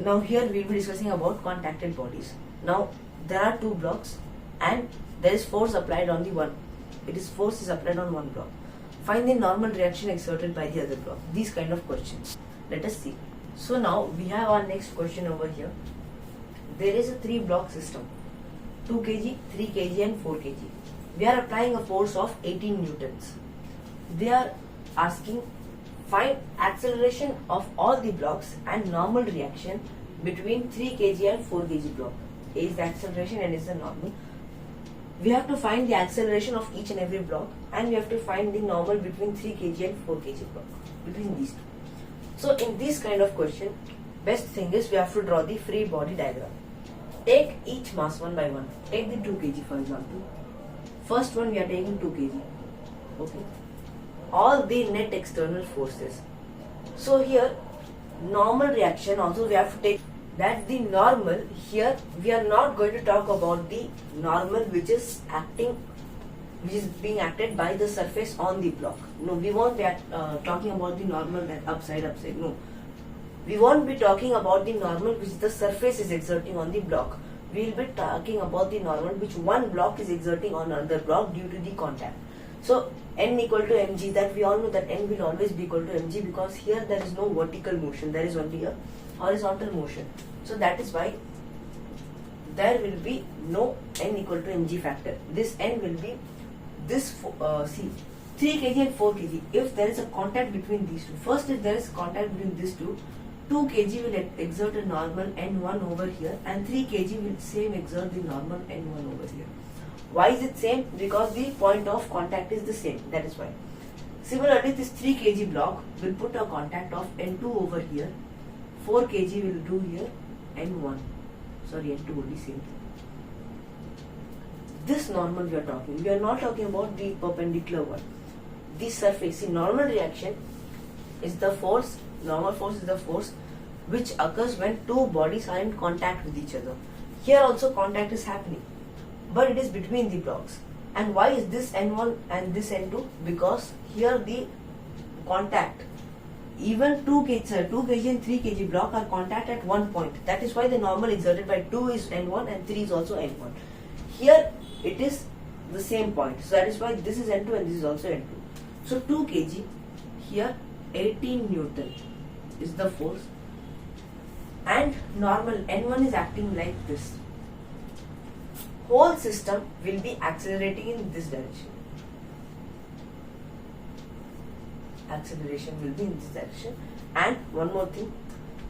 now here we will be discussing about contacted bodies. Now there are two blocks and there is force applied on the one. Force is applied on one block. Find the normal reaction exerted by the other block. These kind of questions. Let us see. So now we have our next question over here. There is a 3-block system. 2 kg, 3 kg and 4 kg. We are applying a force of 18 newtons. They are asking find acceleration of all the blocks and normal reaction between 3 kg and 4 kg block. A is the acceleration and is the normal. We have to find the acceleration of each and every block, and we have to find the normal between 3 kg and 4 kg block, between these two. So in this kind of question, best thing is we have to draw the free body diagram. Take each mass one by one. Take the 2 kg for example. First one we are taking 2 kg. Okay. All the net external forces. So here normal reaction also we have to take that the normal. Here we are not going to talk about the normal which is being acted by the surface on the block. No, we won't be talking about the normal that upside. No, we won't be talking about the normal which the surface is exerting on the block. We will be talking about the normal which one block is exerting on another block due to the contact. So n equal to mg, that we all know that n will always be equal to mg, because here there is no vertical motion, there is only a horizontal motion. So that is why there will be no n equal to mg factor. This n will be this 3 kg and 4 kg. If there is a contact between these two, first if there is contact between these two, 2 kg will exert a normal n1 over here, and 3 kg will same exert the normal n1 over here. Why is it same? Because the point of contact is the same. That is why. Similarly, this 3 kg block will put a contact of n2 over here. 4 kg will do here n1. Sorry, n2 only, same thing. This normal we are talking. We are not talking about the perpendicular one. The surface. See, normal reaction is the force. Normal force is the force which occurs when two bodies are in contact with each other. Here also contact is happening, but it is between the blocks. And why is this n1 and this n2? Because here the contact, even 2 kg and 3 kg block are contact at one point. That is why the normal exerted by 2 is n1 and 3 is also n1. Here it is the same point. So that is why this is n2 and this is also n2. So 2 kg, here 18 Newton is the force, and normal n1 is acting like this. Whole system will be accelerating in this direction. Acceleration will be in this direction. And one more thing,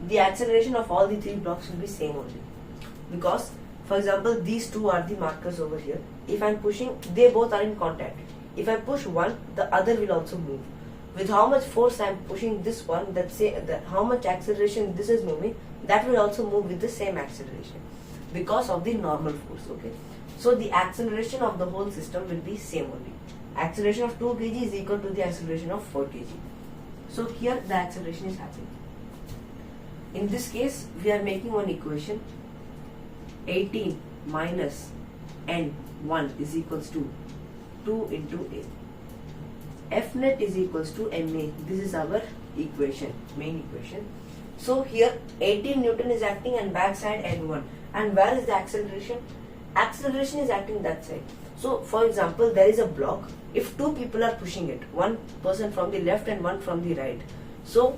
the acceleration of all the 3 blocks will be same only. Because, for example, these two are the markers over here. If I am pushing, they both are in contact. If I push one, the other will also move. With how much force I am pushing this one, that how much acceleration this is moving, that will also move with the same acceleration, because of the normal force. Okay. So the acceleration of the whole system will be same only. Acceleration of 2 kg is equal to the acceleration of 4 kg. So here the acceleration is happening. In this case, we are making one equation. 18 minus n1 is equals to 2 into a. F net is equals to ma. This is our equation, main equation. So here 18 Newton is acting and backside n1. And where is the acceleration? Acceleration is acting that side. So for example, there is a block. If 2 people are pushing it, one person from the left and one from the right. So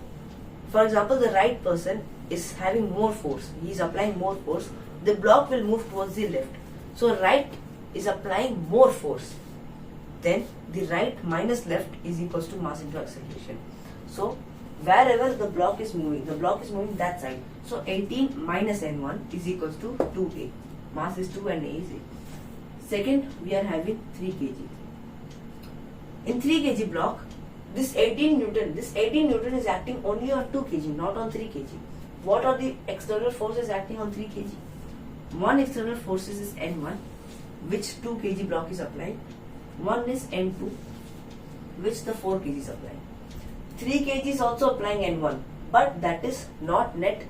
For example, the right person is having more force, he is applying more force, the block will move towards the left. So right is applying more force, then the right minus left is equals to mass into acceleration. So wherever the block is moving that side. So 18 minus N1 is equals to 2A. Mass is 2 and A is A. Second, we are having 3 kg. In 3 kg block, this 18 Newton is acting only on 2 kg, not on 3 kg. What are the external forces acting on 3 kg? One external forces is N1, which 2 kg block is applying. One is N2, which the 4 kg is applying. 3 kg is also applying N1, but that is not net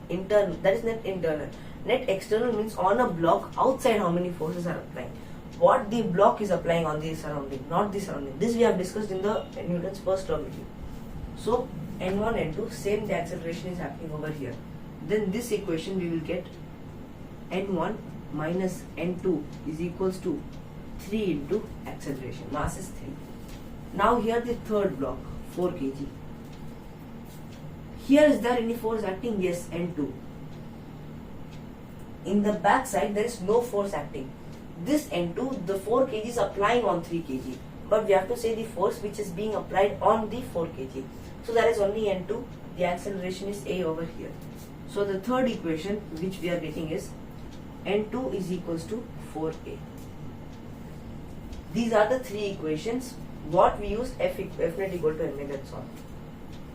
internal. That is net internal. Net external means on a block outside how many forces are applying. What the block is applying on the surrounding, not the surrounding. This we have discussed in the Newton's first law video. So N1, N2, same the acceleration is happening over here. Then this equation we will get N1 minus N2 is equals to 3 into acceleration. Mass is 3. Now here the third block, 4 kg. Here is there any force acting? Yes, N2. In the back side there is no force acting. This N2, the 4 kg is applying on 3 kg. But we have to say the force which is being applied on the 4 kg. So there is only N2. The acceleration is A over here. So the third equation which we are getting is N2 is equals to 4A. These are the 3 equations. What we use F net equal to MA, that's all.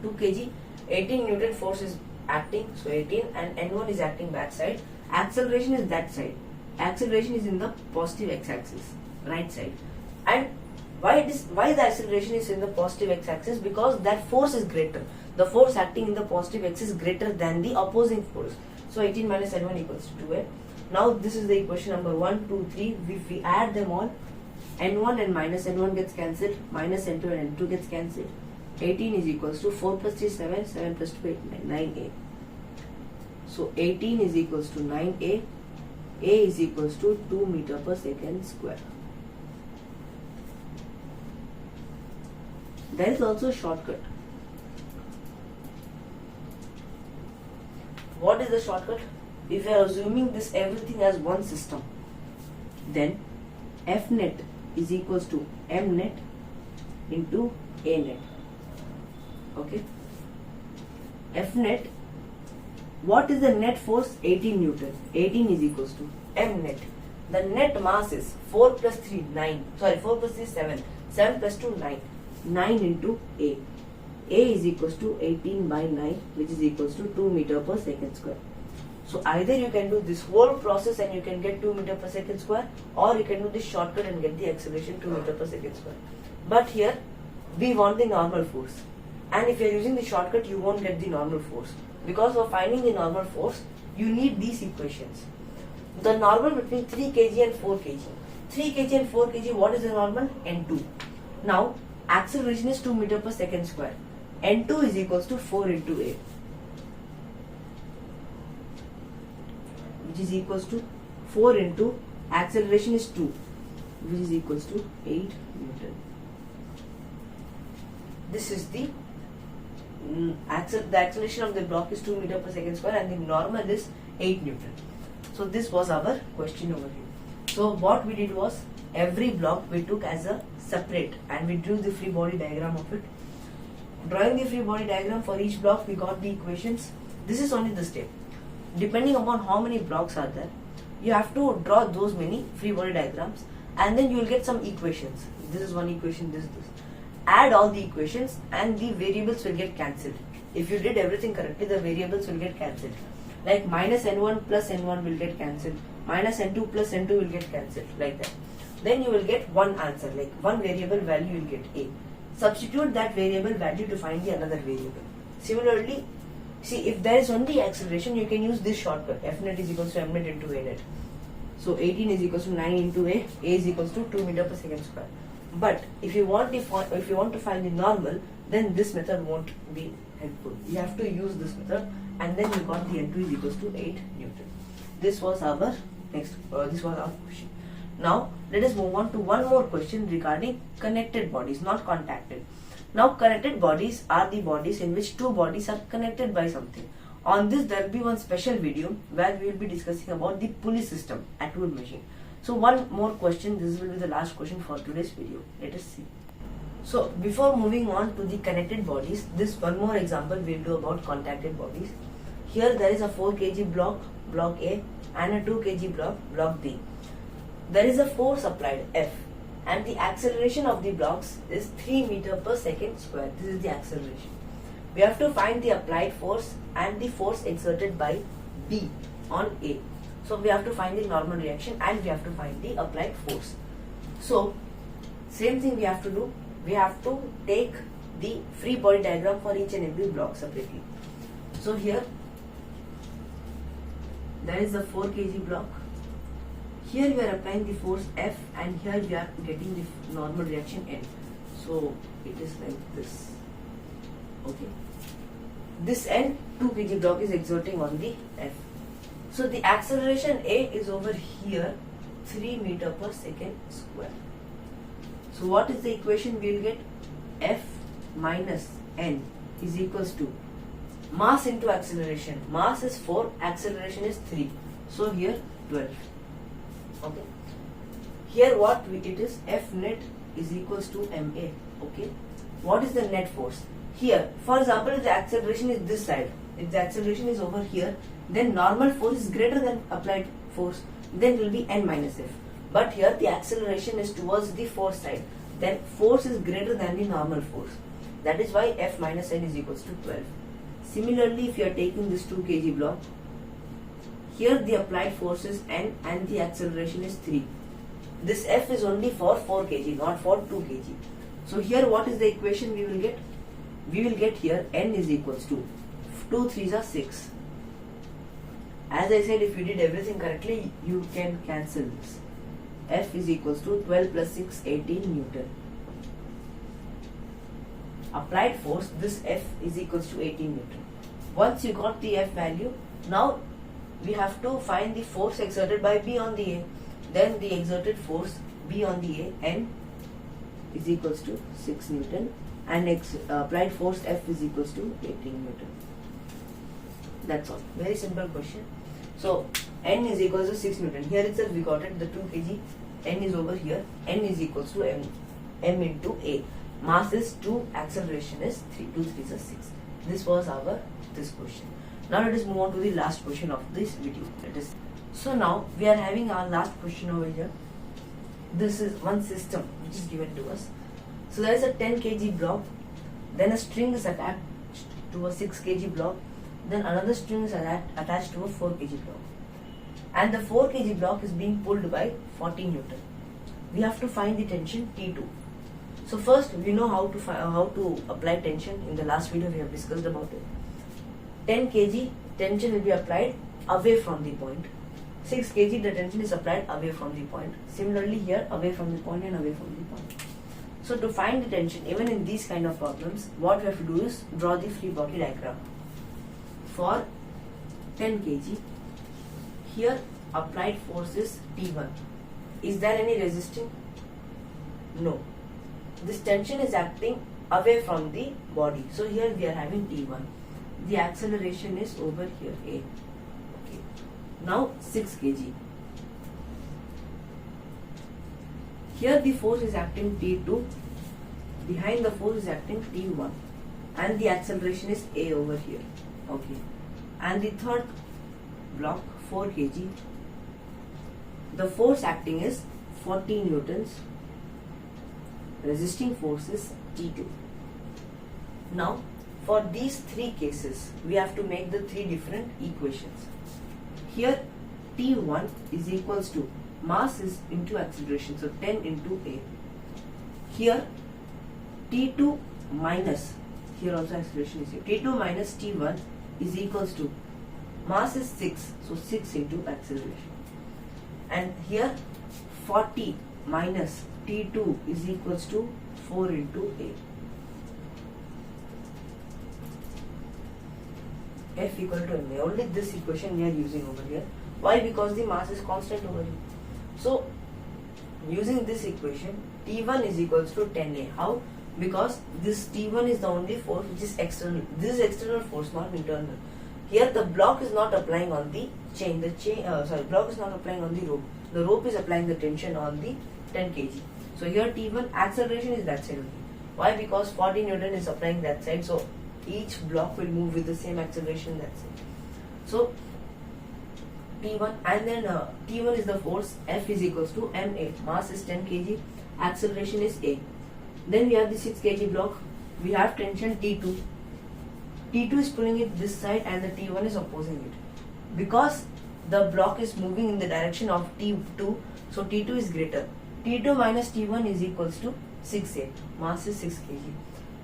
2 kg, 18 Newton force is acting, so 18, and N1 is acting back side. Acceleration is that side. Acceleration is in the positive x-axis, right side. And why the acceleration is in the positive x-axis? Because that force is greater. The force acting in the positive x is greater than the opposing force. So 18 minus N1 equals to 2A. Now this is the equation number 1, 2, 3. If we add them all, N1 and minus N1 gets cancelled, minus N2 and N2 gets cancelled. 18 is equals to 4 plus 3 7, 7 plus 2 8, 9A. So 18 is equals to 9A. A is equals to 2 meter per second square. There is also a shortcut. What is the shortcut? If you are assuming this everything as one system, then F net is equals to M net into A net. Okay. F net, what is the net force? 18 Newton. 18 is equals to M net. The net mass is 4 plus 3, 9. Sorry, 4 plus 3, 7. 7 plus 2, 9. 9 into A. A is equals to 18 by 9, which is equals to 2 meter per second square. So either you can do this whole process and you can get 2 meter per second square, or you can do this shortcut and get the acceleration 2 meter per second square. But here we want the normal force, and if you are using the shortcut you won't get the normal force, because for finding the normal force you need these equations. The normal between 3 kg and 4 kg. 3 kg and 4 kg, what is the normal? N2. Now acceleration is 2 meter per second square. N2 is equals to 4 into A, which is equals to 4 into acceleration is 2, which is equals to 8 Newton. This is the acceleration of the block is 2 meter per second square and the normal is 8 Newton. So this was our question over here. So what we did was, every block we took as a separate and we drew the free body diagram of it. Drawing the free body diagram for each block, we got the equations. This is only the step. Depending upon how many blocks are there, you have to draw those many free body diagrams, and then you will get some equations. This is one equation, this. Add all the equations and the variables will get cancelled. If you did everything correctly, the variables will get cancelled. Like minus N1 plus N1 will get cancelled, minus N2 plus N2 will get cancelled, like that. Then you will get one answer, like one variable value you will get A. Substitute that variable value to find the another variable. Similarly, see, if there is only acceleration, you can use this shortcut. F net is equals to M net into A net. So 18 is equals to 9 into A is equals to 2 meter per second square. But if you want to find the normal, then this method won't be helpful. You have to use this method, and then you got the N2 is equals to 8 Newton. This was our question. Now let us move on to one more question regarding connected bodies, not contacted. Now connected bodies are the bodies in which two bodies are connected by something. On this there will be one special video where we will be discussing about the pulley system at wood machine. So one more question, this will be the last question for today's video. Let us see. So before moving on to the connected bodies, this one more example we will do about contacted bodies. Here there is a 4 kg block, block A, and a 2 kg block, block B. There is a force applied F, and the acceleration of the blocks is 3 meter per second square. This is the acceleration. We have to find the applied force and the force exerted by B on A. So we have to find the normal reaction and we have to find the applied force. So same thing we have to do. We have to take the free body diagram for each and every block separately. So here there is the 4 kg block. Here we are applying the force F, and here we are getting the normal reaction N. So it is like this. Okay. This N 2 kg block is exerting on the F. So the acceleration A is over here, 3 meter per second square. So what is the equation we will get? F minus N is equals to mass into acceleration. Mass is 4, acceleration is 3. So here 12. Okay. Here what it is, F net is equals to MA. Okay. What is the net force? Here, for example, if the acceleration is this side, if the acceleration is over here, then normal force is greater than applied force, then it will be N minus F. But here the acceleration is towards the force side, then force is greater than the normal force. That is why F minus N is equals to 12. Similarly, if you are taking this 2 kg block, here the applied force is N and the acceleration is 3. This F is only for 4 kg, not for 2 kg. So here what is the equation we will get? We will get here N is equals to 2 3s are 6. As I said, if you did everything correctly, you can cancel this. F is equals to 12 plus 6, 18 Newton. Applied force, this F is equals to 18 Newton. Once you got the F value, now we have to find the force exerted by B on the A. Then the exerted force B on the A, N, is equals to 6 Newton, and applied force F is equals to 18 Newton. That's all. Very simple question. So N is equals to 6 Newton. Here itself we got it, the 2 kg. N is over here. N is equals to M into A. Mass is 2, acceleration is 3. 2 3s are 6. This was this question. Now let us move on to the last question of this video. So now we are having our last question over here. This is one system which is given to us. So there is a 10 kg block, then a string is attached to a 6 kg block, then another string is attached to a 4 kg block, and the 4 kg block is being pulled by 40 Newton. We have to find the tension T2. So first we know how to apply tension. In the last video we have discussed about it. 10 kg tension will be applied away from the point. 6 kg the tension is applied away from the point. Similarly here, away from the point and away from the point. So to find the tension, even in these kind of problems, what we have to do is draw the free body diagram. For 10 kg, here applied force is T1. Is there any resisting? No. This tension is acting away from the body. So here we are having T1. The acceleration is over here, A. Okay. Now 6 kg. Here the force is acting T2. Behind the force is acting T1. And the acceleration is A over here. Okay. And the third block, 4 kg. The force acting is 40 newtons. Resisting force is T2. Now, for these three cases, we have to make the three different equations. Here, T1 is equals to mass is into acceleration, so 10 into A. Here, T2 minus, here also acceleration is here, T2 minus T1 is equals to mass is 6, so 6 into acceleration. And here, 40 minus T2 is equals to 4 into A. F equal to MA. Only this equation we are using over here. Why? Because the mass is constant over here. So, using this equation, T1 is equals to 10A. How? because this T1 is the only force which is external. This is external force, not internal. Here the block is not applying on the chain. Block is not applying on the rope. The rope is applying the tension on the 10 kg. So here T1 acceleration is that side only. Why? Because 40 Newton is applying that side. So each block will move with the same acceleration that side. So T1, and then T1 is the force. F is equals to MA. Mass is 10 kg. Acceleration is A. Then we have the 6 kg block. We have tension T2. T2 is pulling it this side and the T1 is opposing it. Because the block is moving in the direction of T2, so T2 is greater. T2 minus T1 is equals to 6A. Mass is 6 kg.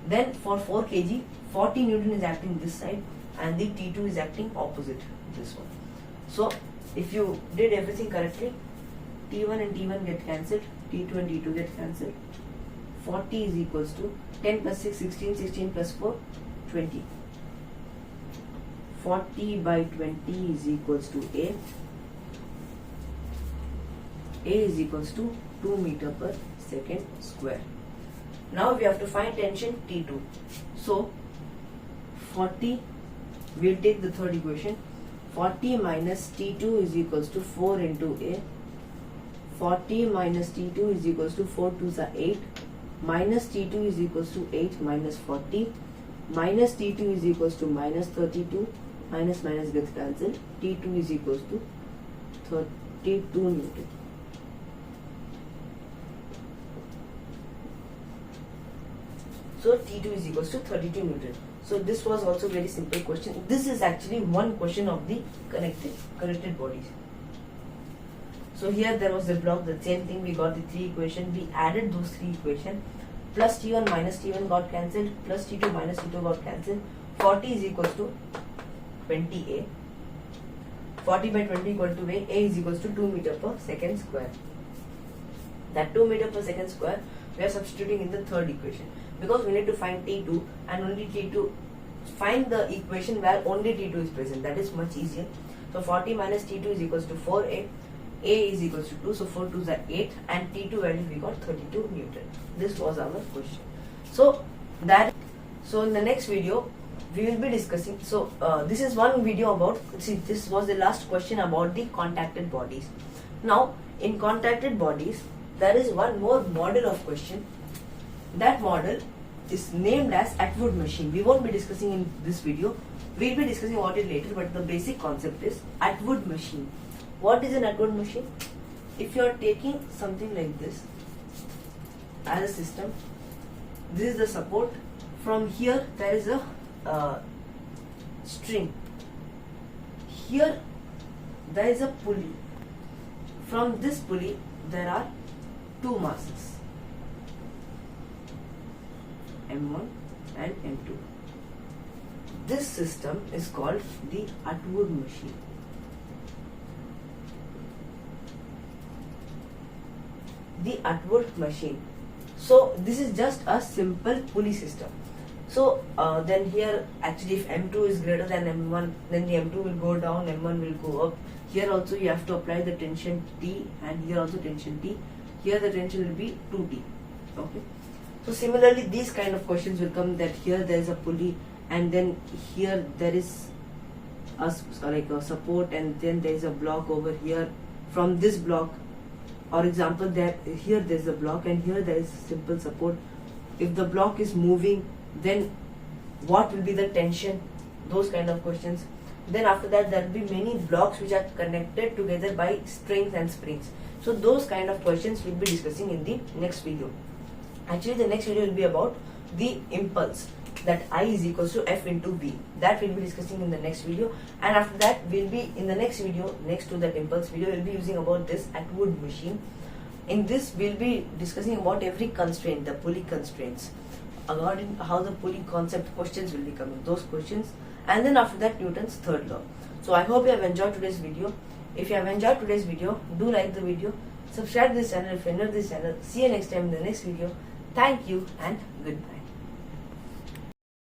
Then for 4 kg, 40 Newton is acting this side and the T2 is acting opposite this one. So if you did everything correctly, T1 and T1 get cancelled, T2 and T2 get cancelled. 40 is equals to 10 plus 6, 16, 16 plus 4, 20. 40 by 20 is equals to A. A is equals to 2 meter per second square. Now we have to find tension T2. So 40, we'll take the third equation. 40 minus T2 is equals to 4 into A. 40 minus T2 is equals to 4 2s are 8. Minus T2 is equals to 8 minus 40. Minus T2 is equals to minus 32. Minus minus gets cancelled. T2 is equals to 32 Newton. So T2 is equals to 32 Newton. So this was also very simple question. This is actually one question of the connected bodies. So here there was the block, the same thing, we got the 3 equations, we added those 3 equations, plus T1 minus T1 got cancelled, plus T2 minus T2 got cancelled. 40 is equals to 20A. 40 by 20 equal to A is equals to 2 meter per second square. That 2 meter per second square we are substituting in the third equation, because we need to find T2 and only T2, find the equation where only T2 is present. That is much easier. So 40 minus T2 is equals to 4A. A is equals to 2, so 4 2s are 8, and T2 value we got 32 Newton. This was our question. So in the next video we will be discussing. So this is one video about. See, this was the last question about the contacted bodies. Now in contacted bodies there is one more model of question. That model is named as Atwood machine. We won't be discussing in this video. We'll be discussing about it later, but the basic concept is Atwood machine. What is an Atwood machine? If you are taking something like this as a system, this is the support. From here there is a string. Here there is a pulley. From this pulley there are 2 masses, M1 and M2. This system is called the Atwood machine. The Atwood machine. So this is just a simple pulley system. So then here actually if M2 is greater than M1, then the M2 will go down, M1 will go up. Here also you have to apply the tension T, and here also tension T. Here the tension will be 2T. Okay. So similarly these kind of questions will come, that here there is a pulley and then here there is a support, and then there is a block over here. From this block, or example, that here there is a block and here there is simple support. If the block is moving, then what will be the tension? Those kind of questions. Then after that there will be many blocks which are connected together by strings and springs. So those kind of questions we'll be discussing in the next video. Actually the next video will be about the impulse, that I is equals to F into V. That we'll be discussing in the next video, and after that we'll be in the next video, next to that impulse video, we'll be using about this Atwood machine. In this we'll be discussing about every constraint, the pulley constraints, according how the pulley concept questions will be coming, those questions, and then after that Newton's third law. So I hope you have enjoyed today's video. If you have enjoyed today's video, do like the video, subscribe to this channel if you are new to this channel. See you next time in the next video. Thank you and goodbye.